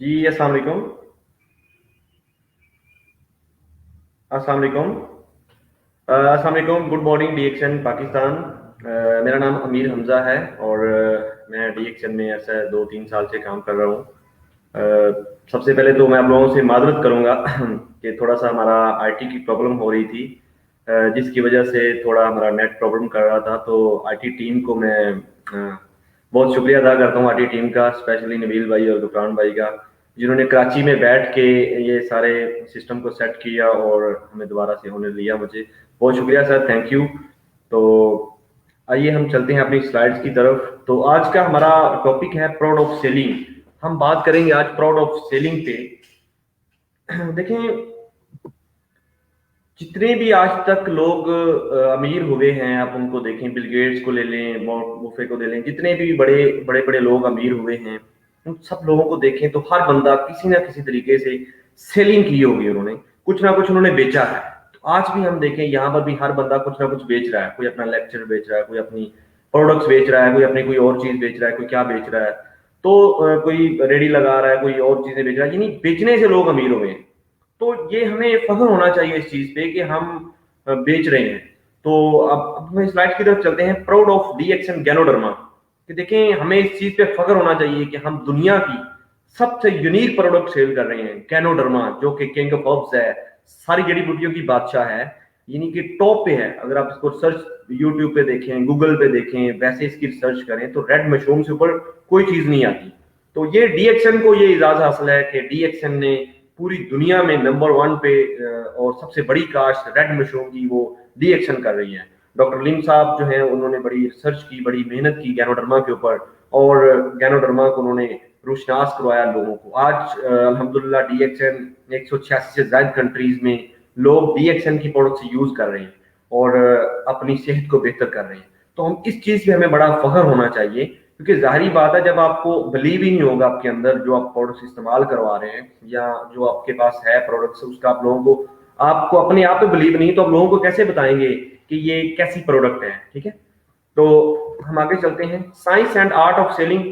जी, अस्सलाम वालेकुम। अस्सलाम वालेकुम। अस्सलाम वालेकुम। गुड मॉर्निंग डीएक्सन पाकिस्तान। मेरा नाम अमीर हमजा है और मैं डीएक्सन में ऐसा 2-3 साल से काम कर रहा हूँ। सबसे पहले तो मैं आप लोगों से माजरत करूंगा कि थोड़ा सा हमारा आईटी की प्रॉब्लम हो रही थी, जिसकी वजह से थोड़ा हमारा नेट प्रॉब्लम कर रहा था। तो आईटी टीम को मैं बहुत शुक्रिया अदा करता हूँ, आईटी टीम का, स्पेशली नबील भाई और गुफरान भाई का, जिन्होंने कराची में बैठ के ये सारे सिस्टम को सेट किया और हमें दोबारा से होने लिया। मुझे बहुत शुक्रिया सर, थैंक यू। तो आइए हम चलते हैं अपनी स्लाइड्स की तरफ। तो आज का हमारा टॉपिक है प्राउड ऑफ सेलिंग। हम बात करेंगे आज प्राउड ऑफ सेलिंग पे। देखें, जितने भी आज तक लोग अमीर हुए हैं, आप उनको देखें, बिल गेट्स को ले लें, बुफे को ले लें, जितने भी बड़े बड़े बड़े लोग अमीर हुए हैं, उन सब लोगों को देखें तो हर बंदा किसी ना किसी तरीके से सेलिंग की होगी। उन्होंने कुछ ना कुछ उन्होंने बेचा है। तो आज भी हम देखें, यहाँ पर भी हर बंदा कुछ ना कुछ बेच रहा है। कोई अपना लेक्चर बेच रहा है, कोई अपनी प्रोडक्ट्स बेच रहा है, कोई अपनी कोई और चीज बेच रहा है, कोई क्या बेच रहा है। तो कोई रेडी लगा रहा है, कोई और चीजें बेच रहा है, यानी बेचने से लोग अमीर हुए हैं। तो ये हमें फख्र होना चाहिए इस चीज पे कि हम बेच रहे हैं। तो अब हम स्लाइड की तरफ चलते हैं। प्राउड ऑफ डीएक्सन गैनोडर्मा, कि देखें, हमें इस चीज पे फख्र होना चाहिए कि हम दुनिया की सबसे यूनिक प्रोडक्ट सेल कर रहे हैं। गैनोडर्मा, जो कि किंग ऑफ हर्ब्स है, सारी जड़ी बूटियों की बादशाह है, यानी कि टॉप पे है। अगर आप इसको सर्च यूट्यूब पे देखें, गूगल पे देखें, वैसे इसकी रिसर्च करें तो रेड मशरूम से ऊपर कोई चीज नहीं आती। तो ये डीएक्सन को ये इजाज हासिल है कि डीएक्सन ने पूरी दुनिया में नंबर 1 पे और सबसे बड़ी काश्त रेड मशरूम की वो डीएक्सन कर रही है। डॉक्टर लिम साहब जो हैं, उन्होंने बड़ी रिसर्च की, बड़ी मेहनत की गैनोडर्मा के ऊपर, और गैनोडर्मा को उन्होंने रोशनास करवाया लोगों को। आज अल्हम्दुलिल्लाह डीएक्सन 186 से ज्यादा कंट्रीज में लोग डीएक्सन की प्रोडक्ट्स यूज कर रहे हैं और अपनी सेहत को बेहतर कर रहे हैं। तो हम इस चीज पे हमें बड़ा फख्र होना चाहिए, क्योंकि जाहिर बात है, जब आपको बिलीव ही नहीं होगा आपके अंदर जो आप प्रोडक्ट्स इस्तेमाल करवा रहे हैं या जो आपके पास है प्रोडक्ट्स, उसका आप लोगों को, आपको अपने आप पे बिलीव नहीं, तो आप लोगों को कैसे बताएंगे कि ये कैसी प्रोडक्ट है। ठीक है, तो हम आगे चलते हैं। Science and art of selling,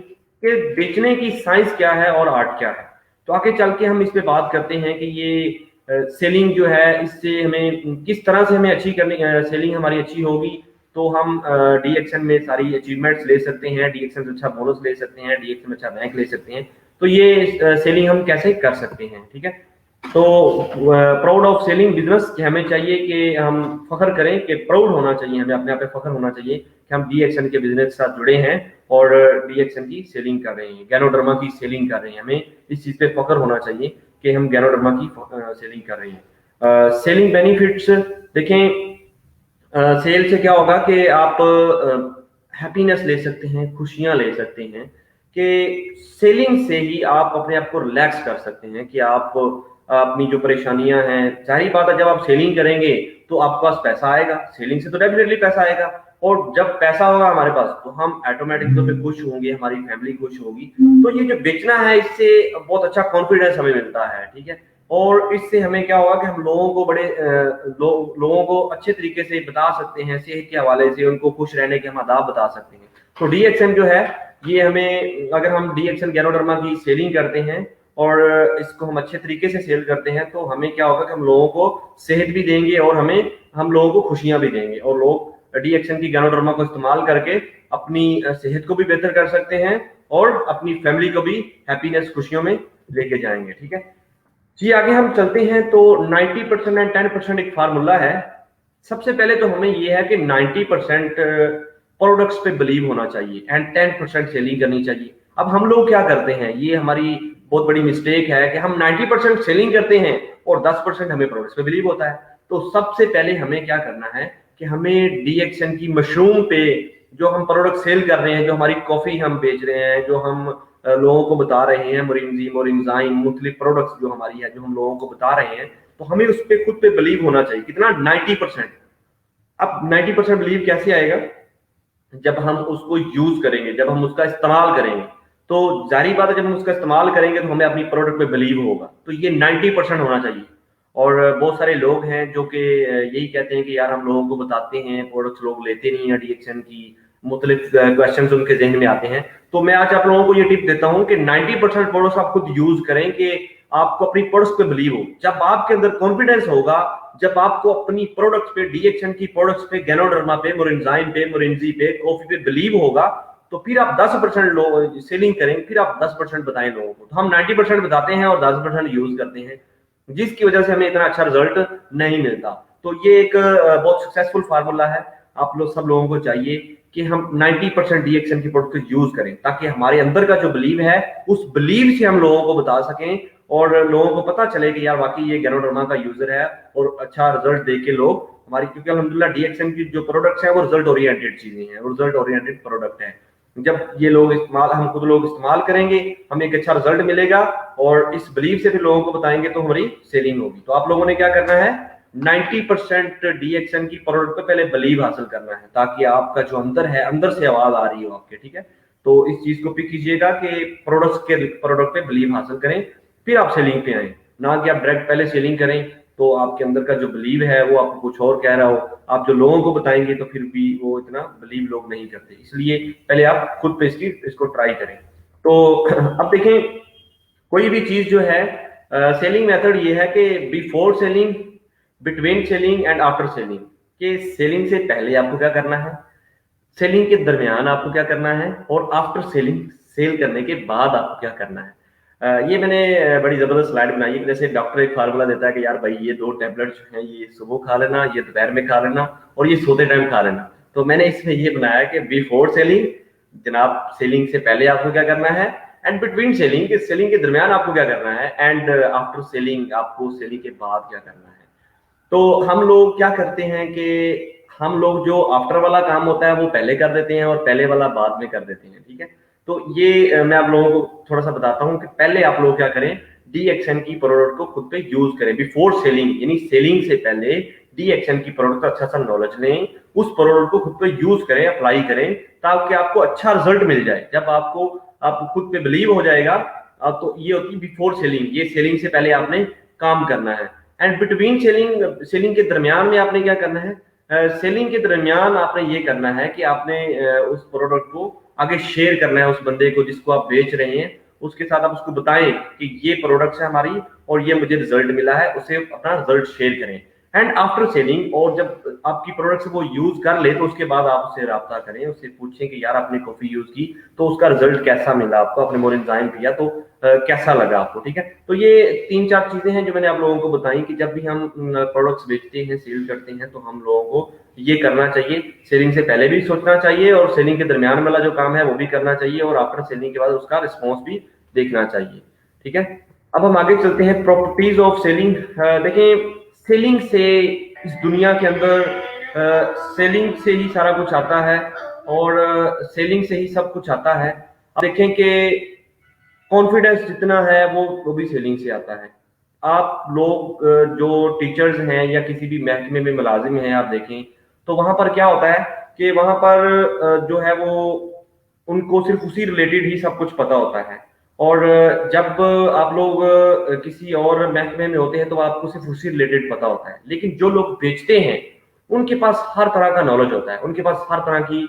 के बेचने की साइंस क्या है और आर्ट क्या है। तो आगे चल के हम इस पे बात करते हैं कि ये सेलिंग जो है, इससे हमें किस तरह से हमें अच्छी करनी, सेलिंग हमारी अच्छी होगी। तो हम डीएक्सन में सारी अचीवमेंट्स ले सकते हैं, डीएक्सन से अच्छा बोनस ले सकते हैं, डीएक्सन में अच्छा रैंक ले सकते हैं। तो ये सेलिंग हम कैसे कर सकते हैं, ठीक है। तो प्राउड ऑफ सेलिंग बिजनेस, हमें चाहिए कि हम फख्र करें, कि प्राउड होना चाहिए, हमें अपने आप पे फख्र होना चाहिए कि हम डीएक्सन के बिजनेस के साथ जुड़े हैं और डीएक्सन की सेलिंग कर रहे हैं, गैनोडर्मा की सेलिंग कर रहे हैं। हमें इस चीज पे फख्र होना चाहिए कि हम गैनोडर्मा की सेलिंग कर रहे हैं। सेलिंग बेनिफिट्स देखें, सेल से क्या होगा कि आप हैप्पीनेस ले सकते हैं, खुशियां ले सकते हैं, कि सेलिंग से ही आप अपने आप को रिलैक्स कर सकते हैं, कि आप अपनी जो परेशानियां हैं, जाहिर बात है, जब आप सेलिंग करेंगे तो आपके पास पैसा आएगा, सेलिंग से तो डेफिनेटली पैसा आएगा। और जब पैसा होगा हमारे पास तो हम ऑटोमेटिक तौर पे खुश होंगे, हमारी फैमिली खुश होगी। तो ये जो बेचना है, इससे बहुत अच्छा कॉन्फिडेंस हमें मिलता है, ठीक है। और इससे हमें क्या होगा कि हम लोगों को लोगों को अच्छे तरीके से बता सकते हैं, सेहत के हवाले से उनको खुश रहने के हम आदाब बता सकते हैं। तो डीएक्सन जो है, ये हमें, अगर हम डीएक्सन गैनोडर्मा की सेलिंग करते हैं और इसको हम अच्छे तरीके से सेल करते हैं, तो हमें क्या होगा कि हम लोगों को सेहत भी देंगे और हम लोगों को खुशियां भी देंगे, और लोग डीएक्सन की गैनोडर्मा को इस्तेमाल करके अपनी सेहत को भी बेहतर कर सकते हैं और अपनी फैमिली को भी हैप्पीनेस, खुशियों में लेके जाएंगे, ठीक है जी। आगे हम चलते हैं। तो 90% एंड 10% एक फार्मूला है। सबसे पहले तो हमें यह है कि 90% प्रोडक्ट्स पे बिलीव होना चाहिए एंड 10% सेलिंग करनी चाहिए। अब हम लोग क्या करते हैं, ये हमारी बहुत बड़ी मिस्टेक है कि हम 90% सेलिंग करते हैं और 10% हमें प्रोडक्ट्स पे बिलीव होता है। तो सबसे पहले हमें क्या करना है कि हमें डीएक्सन की मशरूम पे जो हम प्रोडक्ट सेल कर रहे हैं, जो हमारी कॉफी हम बेच रहे हैं, जो हम लोगों को बता रहे हैं, मोरिंजीम और इंजाइम मुख्तलिफ प्रोडक्ट्स जो हमारी है, जो हम लोगों को बता रहे हैं, तो हमें उस पर खुद पे बिलीव होना चाहिए। कितना? 90%। अब 90% बिलीव कैसे आएगा? जब हम उसको यूज करेंगे, जब हम उसका इस्तेमाल करेंगे। तो जारी बात है, जब हम उसका इस्तेमाल करेंगे तो हमें अपनी प्रोडक्ट पे बिलीव होगा। तो ये 90% होना चाहिए। और बहुत सारे लोग हैं जो कि यही कहते हैं कि यार हम लोगों को बताते हैं, प्रोडक्ट्स लोग लेते नहीं है डीएक्सन की, मुख्तलिफ क्वेश्चंस उनके जहन में आते हैं। तो मैं आज आप लोगों को ये टिप देता हूं कि 90% प्रोडक्ट्स आप खुद यूज करें कि आपको अपनी प्रोडक्ट्स पे बिलीव हो। जब आपके अंदर कॉन्फिडेंस होगा, जब आपको अपनी प्रोडक्ट्स पे, डीएक्शन की प्रोडक्ट्स पे, गैनोडर्मा पे, मोरिंजाइन पे, मोरिंजी पे, कॉफी पे बिलीव होगा, तो फिर आप 10% लोग सेलिंग करेंगे, फिर आप 10% बताएं लोगों को। तो हम 90% बताते हैं और 10% यूज करते हैं, जिसकी वजह से हमें इतना अच्छा रिजल्ट नहीं मिलता। तो ये एक बहुत सक्सेसफुल फार्मूला है। आप लोग सब लोगों को चाहिए कि हम 90% डीएक्शन की प्रोडक्ट को यूज करें, ताकि हमारे अंदर का जो बिलीव है उस बिलीव से हम लोगों को बता सकें और लोगों को पता चले कि यार वाकई ये गैनोडर्मा का यूजर है और अच्छा रिजल्ट देके लोग हमारी, क्योंकि अल्हम्दुलिल्लाह डीएक्शन की जो प्रोडक्ट्स हैं वो रिजल्ट ओरिएंटेड चीजें हैं, वो रिजल्ट ओरिएंटेड प्रोडक्ट है। जब ये लोग इस्तेमाल, हम खुद लोग इस्तेमाल करेंगे, हमें एक अच्छा रिजल्ट मिलेगा और इस बिलीव से फिर लोगों को बताएंगे तो हमारी सेलिंग होगी। तो आप लोगों ने क्या करना है, 90% डीएक्शन की प्रोडक्ट पे पहले बिलीव हासिल करना है, ताकि आपका जो अंदर है, अंदर से आवाज आ रही हो आपके, ठीक है। तो इस चीज को पिक कीजिएगा कि प्रोडक्ट पे बिलीव हासिल करें, फिर आप सेलिंग पे आए, ना कि आप डायरेक्ट पहले सेलिंग करें तो आपके अंदर का जो बिलीव है वो आपको कुछ और कह रहा हो, आप जो लोगों को बताएंगे तो फिर भी वो इतना बिलीव लोग नहीं करते। इसलिए पहले आप खुद पे इसको ट्राई करें। तो अब देखें, कोई भी चीज जो है, सेलिंग मेथड ये है कि before selling, between selling and after selling. कि सेलिंग से पहले आपको क्या करना है, सेलिंग के दरमियान आपको क्या करना है, और आफ्टर सेलिंग, सेल करने के बाद आपको क्या करना है। ये मैंने बड़ी जबरदस्त स्लाइड बनाई है। जैसे डॉक्टर एक फार्मूला देता है कि यार भाई ये 2 टैबलेट जो हैं ये सुबह खा लेना, ये दोपहर में खा लेना और ये सोते टाइम खा लेना। तो मैंने इसमें ये बनाया कि बिफोर सेलिंग, जनाब सेलिंग से पहले आपको क्या करना है, एंड बिटवीन सेलिंग, सेलिंग के दरमियान आपको क्या करना है, एंड आफ्टर सेलिंग, आपको सेलिंग के बाद क्या करना है। तो हम लोग क्या करते हैं कि हम लोग जो आफ्टर वाला काम होता है वो पहले कर देते हैं और पहले वाला बाद में कर देते हैं, ठीक है। तो ये मैं आप लोगों को थोड़ा सा बताता हूँ कि पहले आप लोग क्या करें, डीएक्शन की प्रोडक्ट को खुद पे यूज करें बिफोर सेलिंग, यानी सेलिंग से पहले डीएक्शन की प्रोडक्ट का अच्छा सा नॉलेज लें, उस प्रोडक्ट को खुद पे यूज करें, अप्लाई करें, ताकि आपको अच्छा रिजल्ट मिल जाए। जब आपको खुद पे बिलीव हो जाएगा, तो ये होती है बिफोर सेलिंग, ये सेलिंग से पहले आपने काम करना है। एंड बिटवीन सेलिंग, सेलिंग के दरमियान में आपने क्या करना है, सेलिंग के दरमियान आपने ये करना है कि आपने उस प्रोडक्ट को आगे शेयर करना है, उस बंदे को जिसको आप बेच रहे हैं उसके साथ आप उसको बताएं कि ये प्रोडक्ट है हमारी और ये मुझे रिजल्ट मिला है, उसे अपना रिजल्ट शेयर करें। एंड आफ्टर सेलिंग, और जब आपकी प्रोडक्ट वो यूज कर ले तो उसके बाद आप उससे राब्ता करें, उससे पूछें कि यार आपने कॉफी यूज की तो उसका रिजल्ट कैसा मिला आपको, आपने मोरिंजाइन पिया तो कैसा लगा आपको, ठीक है। तो ये 3-4 चीजें हैं जो मैंने आप लोगों को बताई कि जब भी हम प्रोडक्ट्स बेचते हैं, सेल करते हैं, तो हम लोगों को ये करना चाहिए। सेलिंग से पहले भी सोचना चाहिए और सेलिंग के दरमियान वाला जो काम है वो भी करना चाहिए और आफ्टर सेलिंग के बाद उसका रिस्पॉन्स भी देखना चाहिए, ठीक है। अब हम आगे चलते हैं, प्रॉपर्टीज ऑफ सेलिंग। देखें, सेलिंग से इस दुनिया के अंदर सेलिंग से ही सारा कुछ आता है और सेलिंग से ही सब कुछ आता है। आप देखें कि कॉन्फिडेंस जितना है वो भी सेलिंग से आता है। आप लोग जो टीचर्स हैं या किसी भी महकमे में मुलाजिम हैं, आप देखें तो वहां पर क्या होता है कि वहां पर जो है वो उनको सिर्फ उसी रिलेटेड ही सब कुछ पता होता है, और जब आप लोग किसी और महकमे में होते हैं तो आपको सिर्फ उसी रिलेटेड पता होता है। लेकिन जो लोग बेचते हैं उनके पास हर तरह का नॉलेज होता है, उनके पास हर तरह की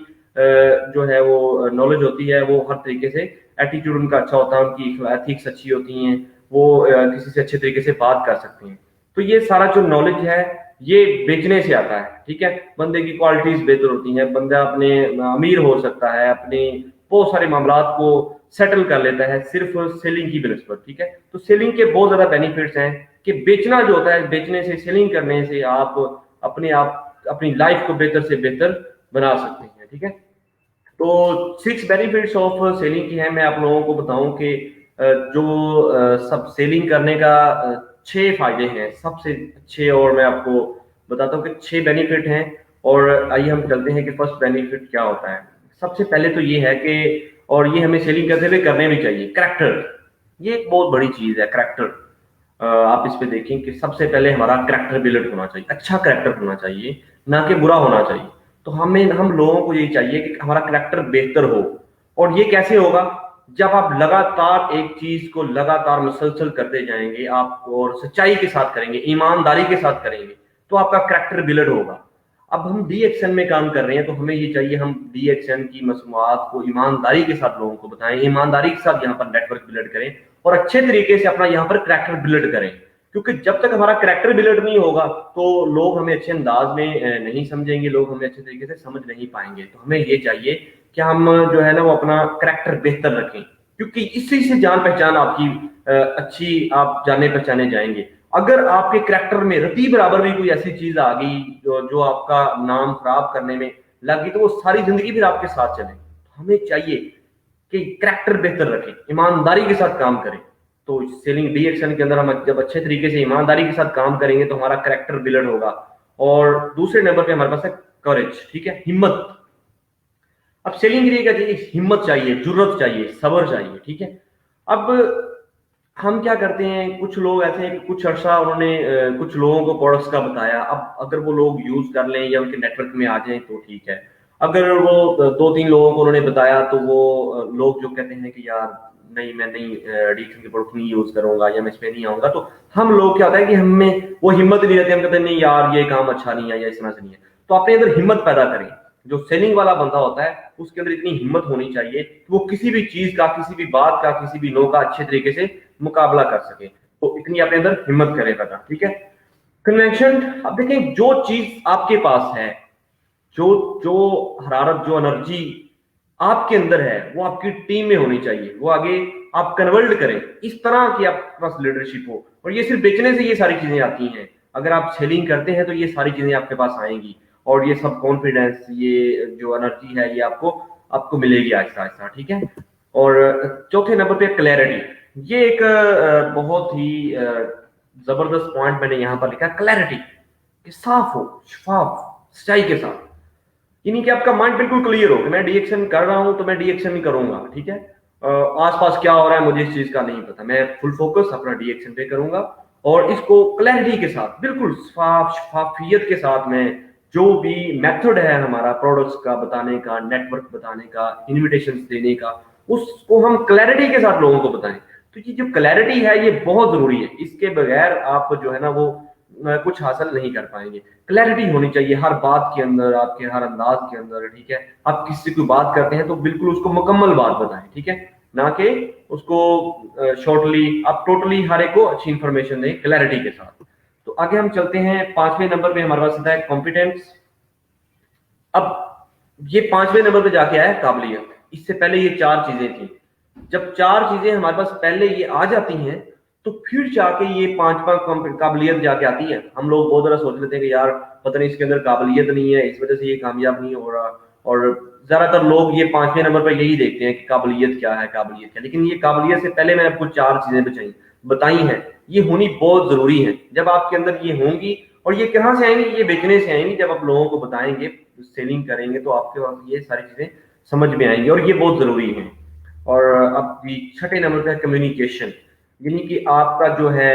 जो है वो नॉलेज होती है, वो हर तरीके से एटीट्यूड उनका अच्छा होता है, उनकी एथिक्स अच्छी होती हैं, वो किसी से अच्छे तरीके से बात कर सकते हैं। तो ये सारा जो नॉलेज है ये बेचने से आता है, ठीक है। बंदे की क्वालिटीज बेहतर होती हैं, बंदा अपने अमीर हो सकता है, अपने बहुत सारे मामलात को सेटल कर लेता है सिर्फ सेलिंग की बेस पर, ठीक है। तो सेलिंग के बहुत ज्यादा बेनिफिट्स हैं कि बेचना जो होता है, बेचने से, सेलिंग करने से आप अपनी लाइफ को बेहतर से बेहतर बना सकते हैं, ठीक है। तो 6 बेनिफिट्स ऑफ सेलिंग की है, मैं आप लोगों को बताऊं कि जो सब सेलिंग करने का 6 फायदे हैं सबसे अच्छे, और मैं आपको बताता हूं कि 6 बेनिफिट हैं। और आइए हम चलते हैं कि फर्स्ट बेनिफिट क्या होता है। सबसे पहले तो ये है कि, और ये हमें सेलिंग करते हुए करने भी चाहिए, करैक्टर। ये एक बहुत बड़ी चीज है, करैक्टर। आप इस पे देखें कि सबसे पहले हमारा करैक्टर बिल्ड होना चाहिए, अच्छा करैक्टर होना चाहिए, ना कि बुरा होना चाहिए। तो हम लोगों को यही चाहिए कि हमारा करैक्टर बेहतर हो। और ये कैसे होगा, जब आप लगातार एक चीज को लगातार मुसलसल करते जाएंगे आप, और सच्चाई के साथ करेंगे, ईमानदारी के साथ करेंगे, तो आपका करैक्टर बिल्ड होगा। अब हम डीएक्शन में काम कर रहे हैं, तो हमें ये चाहिए हम डीएक्शन की मसनूआत को ईमानदारी के साथ लोगों को बताएं, ईमानदारी के साथ यहाँ पर नेटवर्क बिल्ड करें और अच्छे तरीके से अपना यहाँ पर करैक्टर बिल्ड करें। क्योंकि जब तक हमारा करैक्टर बिल्ड नहीं होगा तो लोग हमें अच्छे अंदाज में नहीं समझेंगे, लोग हमें अच्छे तरीके से समझ नहीं पाएंगे। तो हमें ये चाहिए कि हम जो है ना वो अपना करैक्टर बेहतर रखें, क्योंकि इसी से जान पहचान आपकी अच्छी, आप जाने पहचाने जाएंगे। अगर आपके करैक्टर में रत्ती बराबर भी कोई ऐसी चीज आ गई जो आपका नाम खराब करने में लगी, तो वो सारी जिंदगी फिर आपके साथ चले। हमें चाहिए कि करैक्टर बेहतर रखें, ईमानदारी के साथ काम करें। तो सेलिंग डी एक्शन के अंदर हम जब अच्छे तरीके से ईमानदारी के साथ काम करेंगे तो हमारा करैक्टर बिल्ड होगा। और दूसरे नंबर पे हमारे पास है करेज, ठीक है, हिम्मत। अब सेलिंग के लिए क्या चाहिए? हिम्मत चाहिए, जुर्रत चाहिए, सब्र चाहिए, ठीक है। अब हम क्या करते हैं, कुछ लोग ऐसे हैं कि कुछ अर्सा उन्होंने कुछ लोगों को प्रोडक्ट्स का बताया, अब अगर वो लोग यूज कर लें या उनके नेटवर्क में आ जाएं तो ठीक है। अगर वो दो तीन लोगों को उन्होंने बताया तो वो लोग जो कहते हैं कि यार नहीं, मैं नहीं एडिक्शन के प्रोडक्ट नहीं यूज करूंगा या मैं इस पे नहीं आऊंगा, तो हम लोग क्या होता है कि हमें वो हिम्मत नहीं रहती, हम कहते हैं नहीं यार ये काम अच्छा नहीं है या इस तरह से नहीं है। तो अपने अंदर हिम्मत पैदा करें। जो सेलिंग वाला बंदा होता है उसके अंदर इतनी हिम्मत होनी चाहिए कि वो किसी भी चीज का, किसी भी बात का, किसी भी नो का अच्छे तरीके से मुकाबला कर सके। तो इतनी अपने अंदर हिम्मत करे पैदा, ठीक है। कनेक्शन, अब देखें जो चीज आपके पास है, जो जो हरारत, जो एनर्जी आपके अंदर है, वो आपकी टीम में होनी चाहिए, वो आगे आप कन्वर्ट करें इस तरह की आपके पास लीडरशिप हो। और ये सिर्फ बेचने से ये सारी चीजें आती हैं, अगर आप सेलिंग करते हैं तो ये सारी चीजें आपके पास आएंगी और ये सब कॉन्फिडेंस, ये जो एनर्जी है ये आपको आपको मिलेगी आहिस्ता आहिस्ता, ठीक है। और चौथे नंबर पे क्लैरिटी। ये एक बहुत ही जबरदस्त पॉइंट मैंने यहाँ पर लिखा, क्लैरिटी, कि साफ हो, शफाफ, सच्चाई के साथ। यानी कि आपका माइंड बिल्कुल क्लियर हो कि मैं डीएक्शन कर रहा हूं तो मैं डीएक्शन ही करूंगा, ठीक है। आसपास क्या हो रहा है मुझे इस चीज का नहीं पता, मैं फुल फोकस अपना डीएक्शन पे करूंगा और इसको क्लैरिटी के साथ, बिल्कुल साफ शफाफियत के साथ मैं जो भी मेथड है हमारा प्रोडक्ट्स का बताने का, नेटवर्क बताने का, इन्विटेशन देने का, उसको हम क्लैरिटी के साथ लोगों को बताएं। तो ये जो क्लैरिटी है ये बहुत जरूरी है, इसके बगैर आप जो है ना वो कुछ हासिल नहीं कर पाएंगे। क्लैरिटी होनी चाहिए हर बात के अंदर, आपके हर अंदाज के अंदर, ठीक है। आप किसी को बात करते हैं तो बिल्कुल उसको मुकम्मल बात बताएं, ठीक है, ना कि उसको शॉर्टली। आप टोटली हर एक को अच्छी इंफॉर्मेशन दें क्लैरिटी के साथ। तो आगे हम चलते हैं, 5वें नंबर पे हमारे पास आता है कॉम्पिटेंस। अब ये 5वें नंबर पे जाके आया काबिलियत। इससे पहले ये 4 चीजें थी। जब 4 चीजें हमारे पास पहले ये आ जाती हैं तो फिर जाके ये 5वां काबिलियत जाके आती है। हम लोग बहुत ज्यादा सोच लेते हैं कि यार पता नहीं इसके अंदर काबिलियत नहीं है, इस वजह से ये कामयाब नहीं हो रहा। और ज्यादातर लोग ये 5वें नंबर पर यही देखते हैं कि काबिलियत क्या है, काबिलियत क्या। लेकिन ये काबिलियत से पहले मैंने आपको 4 चीजें बताई हैं, ये होनी बहुत जरूरी है। जब आपके अंदर ये होंगी, और ये कहाँ से आएंगी? ये बेचने से आएंगी। जब आप लोगों को बताएंगे, सेलिंग करेंगे, तो आपके पास ये सारी चीजें समझ में आएंगी और ये बहुत जरूरी है। और अब 6ठे नंबर पे कम्युनिकेशन, यानी कि आपका जो है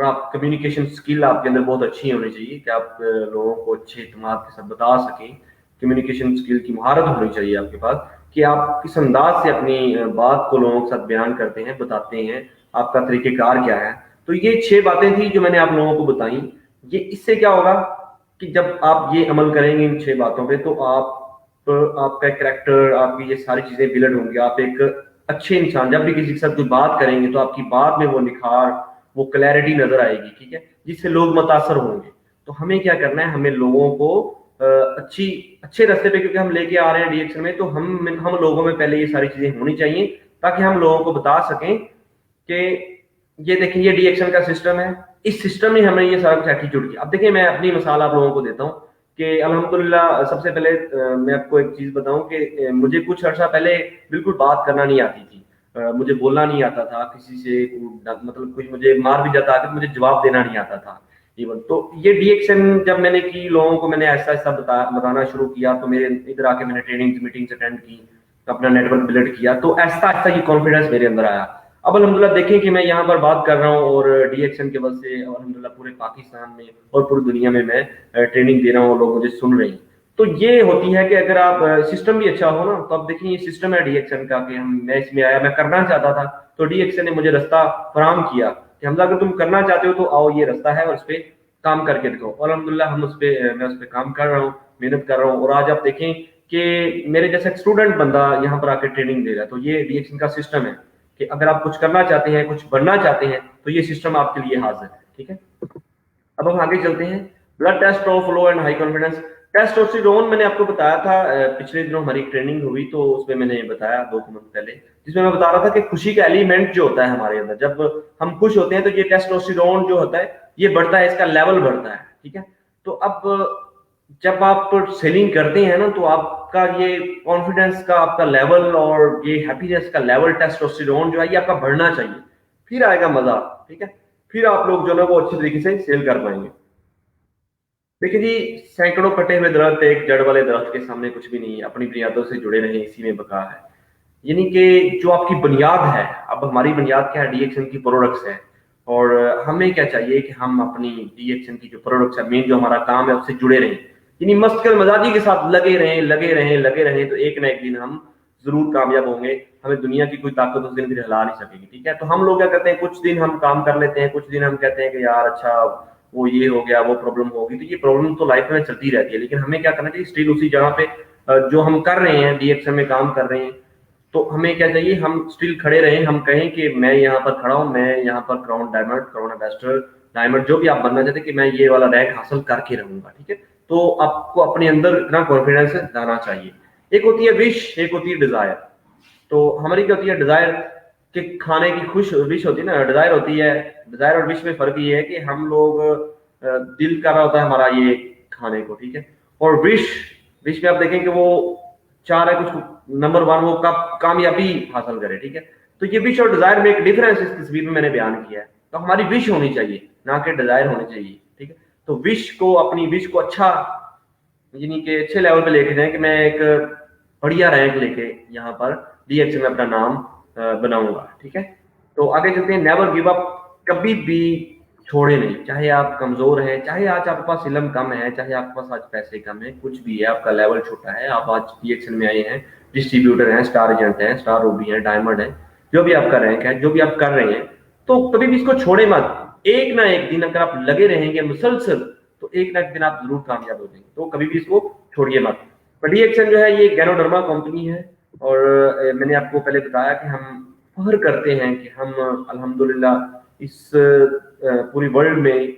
आप कम्युनिकेशन स्किल आपके अंदर बहुत अच्छी होनी चाहिए कि आप लोगों को अच्छे इत्मीनान के साथ बता सकें। कम्युनिकेशन स्किल की महारत होनी चाहिए आपके पास कि आप किस अंदाज से अपनी बात को लोगों के साथ बयान करते हैं, बताते हैं, आपका तरीकेकार क्या है। तो ये 6 बातें थी जो मैंने आप लोगों को बताई। ये इससे क्या होगा कि जब आप ये अमल करेंगे इन 6 बातों पे, तो आपका करैक्टर, आपकी ये सारी चीजें बिल्ड होंगी। आप एक अच्छे इंसान, जब भी किसी के साथ कोई बात करेंगे तो आपकी बात में वो निखार, वो क्लैरिटी नजर आएगी, ठीक है, जिससे लोग मुतासर होंगे। तो हमें क्या करना है, हमें लोगों को अच्छे रास्ते पे, क्योंकि हम लेके आ रहे हैं डीएक्शन में, तो हम लोगों में पहले ये सारी चीजें होनी चाहिए ताकि हम लोगों को बता सकें कि ये देखिए ये डीएक्शन का सिस्टम है, इस सिस्टम में हमें ये सारा कुछ एटीट्यूड किया। अब देखिए मैं अपनी मिसाल आप लोगों को देता हूँ कि अल्हम्दुलिल्लाह, सबसे पहले मैं आपको एक चीज बताऊं कि मुझे कुछ अर्सा पहले बिल्कुल बात करना नहीं आती थी। मुझे बोलना नहीं आता था किसी से, मतलब कोई मुझे मार भी जाता था, मुझे जवाब देना नहीं आता था इवन। तो ये डीएक्शन जब मैंने की, लोगों को मैंने ऐसा ऐसा बताना शुरू किया, तो मेरे इधर आके मैंने ट्रेनिंग मीटिंग्स अटेंड की, अपना नेटवर्क बिल्ड किया, तो ऐसा ऐसा ये कॉन्फिडेंस मेरे अंदर आया। अब अल्हम्दुलिल्लाह देखें कि मैं यहाँ पर बात कर रहा हूँ और डीएक्शन के वजह से अल्हम्दुलिल्लाह पूरे पाकिस्तान में और पूरी दुनिया में मैं ट्रेनिंग दे रहा हूँ और लोग मुझे सुन रहे हैं। तो ये होती है कि अगर आप सिस्टम भी अच्छा हो ना, तो आप देखिए ये सिस्टम है डीएक्शन का कि मैं इसमें आया, मैं करना चाहता था तो डीएक्शन ने मुझे रास्ता फराहम किया कि हमला अगर तुम करना चाहते हो तो आओ, ये रास्ता है और इस पे काम करके दिखाओ। और अल्हम्दुलिल्लाह मैं उस पे काम कर रहा हूँ, मेहनत कर रहा हूँ। और आज आप देखें कि मेरे जैसा एक स्टूडेंट बंदा यहाँ पर आकर ट्रेनिंग दे रहा है। तो ये डीएक्शन का सिस्टम है कि अगर आप कुछ करना चाहते हैं, कुछ बनना चाहते हैं, तो ये सिस्टम आपके लिए हाजिर है। ठीक है, अब हम आगे चलते हैं। Blood test of low and high confidence. Testosterone मैंने आपको बताया था, पिछले दिनों हमारी ट्रेनिंग हुई तो उसमें मैंने बताया 2 मंथ पहले, जिसमें मैं बता रहा था कि खुशी का एलिमेंट जो होता है हमारे अंदर, जब हम खुश होते हैं तो ये टेस्टोस्टेरोन जो होता है ये बढ़ता है, इसका लेवल बढ़ता है। ठीक है, तो अब जब आप सेलिंग करते हैं ना, तो आपका ये कॉन्फिडेंस का आपका लेवल और ये हैप्पीनेस का लेवल, टेस्टोस्टेरोन जो है ये आपका बढ़ना चाहिए, फिर आएगा मजा। ठीक है, फिर आप लोग जो है वो अच्छे तरीके से सेल कर पाएंगे। देखिए जी, सैकड़ों कटे हुए दरख्त एक जड़ वाले दरख्त के सामने कुछ भी नहीं है। अपनी बुनियादों से जुड़े रहे, इसी में बका है। यानी कि जो आपकी बुनियाद है, अब हमारी बुनियाद क्या है, डीएक्शन की प्रोडक्ट्स है। और हमें क्या चाहिए कि हम अपनी डीएक्शन की जो प्रोडक्ट्स है, मेन जो हमारा काम है, उससे जुड़े रहें। यानी मस्कल मजाजी के साथ लगे रहें, लगे रहें, लगे रहें, तो एक ना एक दिन हम जरूर कामयाब होंगे। हमें दुनिया की कोई ताकत उस दिन भी हिला नहीं सकेगी। ठीक है, तो हम लोग क्या करते हैं, कुछ दिन हम काम कर लेते हैं, कुछ दिन हम कहते हैं कि यार अच्छा वो ये हो गया, वो प्रॉब्लम होगी। तो ये प्रॉब्लम तो लाइफ में चलती रहती है, लेकिन हमें क्या करना चाहिए, स्टिल उसी जगह पे जो हम कर रहे हैं, डीएक्शन में काम कर रहे हैं, तो हमें क्या चाहिए, हम स्टिल खड़े रहें। हम कहें कि मैं यहाँ पर खड़ा हूँ, मैं यहाँ पर crown diamond, crown ambassador, diamond, जो भी आप बनना चाहते हैं, कि मैं ये वाला रैंक हासिल करके रहूंगा। ठीक है, तो आपको अपने अंदर इतना कॉन्फिडेंस लाना चाहिए। एक होती है विश, एक होती है डिजायर। तो हमारी क्या होती है, डिजायर कि खाने की खुश विश होती है ना, डिजायर होती है। डिजायर और विश में फर्क ये है कि हम लोग दिल कर रहा होता है हमारा ये खाने को। ठीक है, और विश, विश में आप देखें कि वो चाह रहा है कुछ नंबर वन, वो कब कामयाबी हासिल करे। ठीक है, तो ये विश और डिजायर में एक डिफरेंस इस तस्वीर में मैंने बयान किया है। तो हमारी विश होनी चाहिए, ना कि डिजायर होनी चाहिए। ठीक है, तो विश को, अपनी विश को अच्छा, यानी कि अच्छे लेवल पे लेके जाएं कि मैं एक बढ़िया रैंक लेके यहाँ पर डीएक्शन में अपना नाम बनाऊंगा। ठीक है, तो आगे चलते हैं। नेवर गिव अप, कभी भी छोड़े नहीं। चाहे आप कमजोर हैं, चाहे आज आपके पास इलम कम है, चाहे आपके पास आज पैसे कम है, कुछ भी है, आपका लेवल छोटा है, आप आज डीएक्शन में आए हैं, डिस्ट्रीब्यूटर हैं, स्टार एजेंट हैं, स्टार रूबी हैं, डायमंड है, जो भी आपका रैंक है, जो भी आप कर रहे हैं, तो कभी भी इसको छोड़े मत। एक ना एक दिन अगर आप लगे रहेंगे मुसलसल, तो एक ना एक दिन आप जरूर कामयाब हो जाएंगे। तो कभी भी इसको छोड़िए मत। डीएक्शन जो है ये गैनोडर्मा कंपनी है। और मैंने आपको पहले बताया कि हम फख्र करते हैं कि हम अल्हम्दुलिल्लाह इस पूरी वर्ल्ड में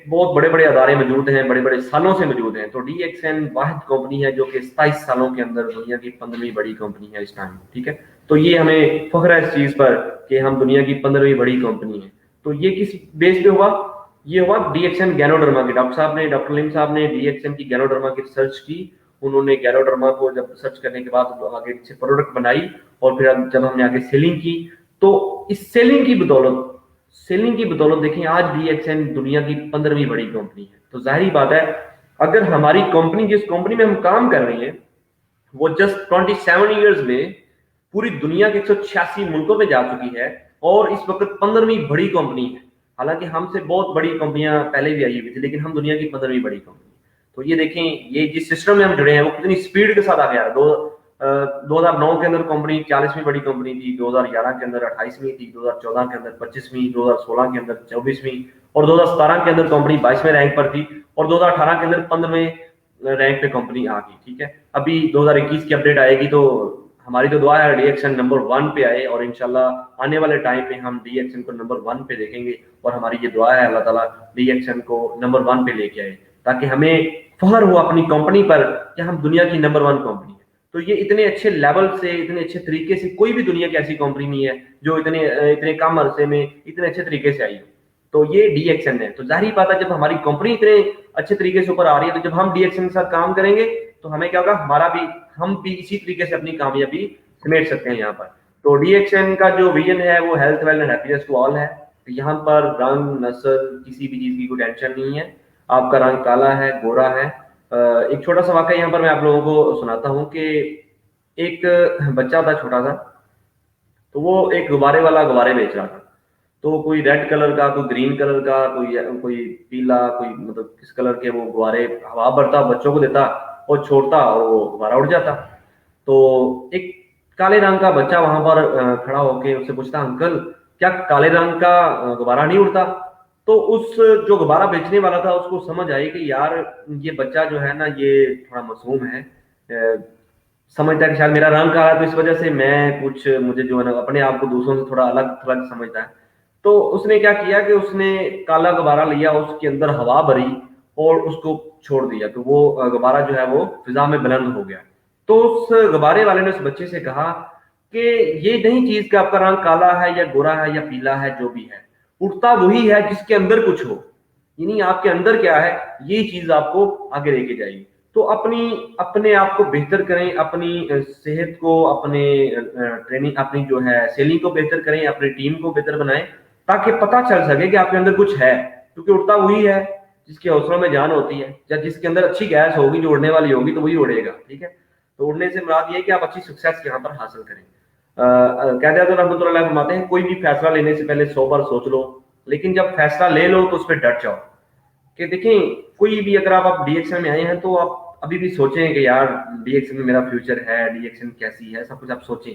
बहुत बड़े बड़े अदारे मौजूद हैं, बड़े बड़े सालों से मौजूद हैं। तो डीएक्सन वाहिद कंपनी है जो कि 27 सालों के अंदर दुनिया की 15वीं बड़ी कंपनी है इस टाइम। ठीक है, तो ये हमें फख्र है इस चीज पर कि हम दुनिया की 15वीं बड़ी कंपनी है। तो ये किस बेस पे हुआ, ये हुआ डीएक्सन गैनोडर्मा के डॉक्टर साहब ने, डॉक्टर लिम साहब ने डीएक्सन की गैनोडर्मा की रिसर्च की। उन्होंने गैनोडर्मा को जब सर्च करने के बाद आगे से प्रोडक्ट बनाई, और फिर जब हमने आगे सेलिंग की, तो इस सेलिंग की बदौलत देखें आज डीएक्सन दुनिया की 15वीं बड़ी कंपनी है। तो जाहिर बात है, अगर हमारी कंपनी, जिस कंपनी में हम काम कर रहे हैं, वो जस्ट 27 ईयर्स में पूरी दुनिया के 186 मुल्कों में जा चुकी है, और इस वक्त 15वीं बड़ी कंपनी है। हालांकि हमसे बहुत बड़ी कंपनियां पहले भी आई हुई थी, लेकिन हम दुनिया की 15वीं बड़ी कंपनी। तो ये देखें, ये जिस सिस्टम में हम जुड़े हैं वो कितनी स्पीड के साथ आ गया है। 2009 के अंदर कंपनी 40वीं बड़ी कंपनी थी, 2011 के अंदर 28वीं थी, 2014 के अंदर 25वीं, 2016 के अंदर 24वीं, और 2017 के अंदर कंपनी 22वें रैंक पर थी, और 2018 के अंदर 15वें रैंक पे कंपनी आ गई। ठीक है, अभी 2021 की अपडेट आएगी, तो हमारी तो दुआ है डीएक्सन नंबर 1 पे आए, और इंशाल्लाह आने वाले टाइम पे हम डीएक्सन को नंबर 1 पे देखेंगे। और हमारी ये दुआ है अल्लाह ताला डीएक्सन को नंबर 1 पे लेके आए, ताकि हमें फख्र हो अपनी कंपनी पर कि हम दुनिया की नंबर 1 कंपनी है। तो ये इतने अच्छे लेवल से, इतने अच्छे तरीके से कोई भी दुनिया की ऐसी कंपनी नहीं है जो इतने इतने कम अरसे में इतने अच्छे तरीके से आई हो। तो ये डीएक्सन है। तो जाहिर बात है, जब हमारी कंपनी इतने अच्छे तरीके से ऊपर आ रही है, तो जब हम डीएक्सन के साथ काम करेंगे तो हमें क्या होगा, हमारा भी, हम भी इसी तरीके से अपनी कामयाबी समेट सकते हैं यहाँ पर। तो डीएक्सन का जो विजन है वो health, wealth and happiness to all है। तो यहाँ पर रंग, नस्ल, किसी भी चीज की कोई टेंशन नहीं है। आपका रंग काला है, गोरा है। एक छोटा सा वाकया यहाँ पर मैं आप लोगों को सुनाता हूँ कि एक बच्चा था छोटा सा, तो वो एक गुब्बारे वाला गुब्बारे बेच रहा था। तो कोई रेड कलर का, कोई ग्रीन कलर का, कोई पीला, कोई मतलब किस कलर के वो गुब्बारे हवा भरता, बच्चों को देता और छोड़ता, और वो गुब्बारा उड़ जाता। तो एक काले रंग का बच्चा वहां पर खड़ा होके उससे पूछता, अंकल क्या काले रंग का गुब्बारा नहीं उड़ता? तो उस जो गुब्बारा बेचने वाला था उसको समझ आई कि यार ये बच्चा जो है ना ये थोड़ा मासूम है, समझता है कि शायद मेरा रंग काला है तो इस वजह से मैं कुछ, मुझे जो है ना अपने आप को दूसरों से थोड़ा अलग थलग समझता है। तो उसने क्या किया कि उसने काला गुब्बारा लिया, उसके अंदर हवा भरी और उसको छोड़ दिया, तो वो गुब्बारा जो है वो फिजा में बुलंद हो गया। तो उस गुब्बारे वाले ने उस बच्चे से कहा कि ये नहीं चीज कि आपका रंग काला है या गोरा है या पीला है, जो भी है, उड़ता वही है जिसके अंदर कुछ हो, यानी आपके अंदर क्या है, ये चीज आपको आगे लेके जाएगी। तो अपनी अपने आप को बेहतर करें, अपनी सेहत को, अपने ट्रेनिंग, अपनी जो है सेलिंग को बेहतर करें, अपनी टीम को बेहतर बनाएं, ताकि पता चल सके कि आपके अंदर कुछ है। क्योंकि उड़ता वही है जिसके हौसलों में जान होती है, या जिसके अंदर अच्छी गैस होगी जो उड़ने वाली होगी तो वही उड़ेगा। ठीक है, तो उड़ने से मुराद ये है कि आप अच्छी सक्सेस यहाँ पर हासिल करें। कहते हैं तो रहमतुल्लाह फरमाते हैं, कोई भी फैसला लेने से पहले 100 बार सोच लो, लेकिन जब फैसला ले लो तो उस पर डट जाओ। कि देखें, कोई भी अगर आप डीएक्शन में आए हैं तो आप अभी भी सोचें कि यार डीएक्शन में मेरा फ्यूचर है, डीएक्शन कैसी है, सब कुछ आप सोचें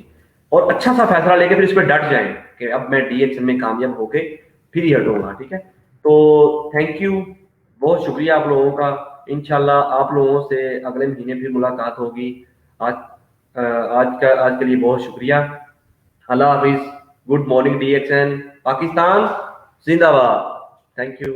और अच्छा सा फैसला लेके फिर इस पर डट जाएं कि अब मैं डीएक्शन में कामयाब होके फिर ही हटूंगा। ठीक है, तो थैंक यू, बहुत शुक्रिया आप लोगों का। इंशाल्लाह आप लोगों से अगले महीने फिर मुलाकात होगी। आज आज के लिए बहुत शुक्रिया। अल्लाह हाफिज। गुड मॉर्निंग डीएक्शन, पाकिस्तान जिंदाबाद। Thank you.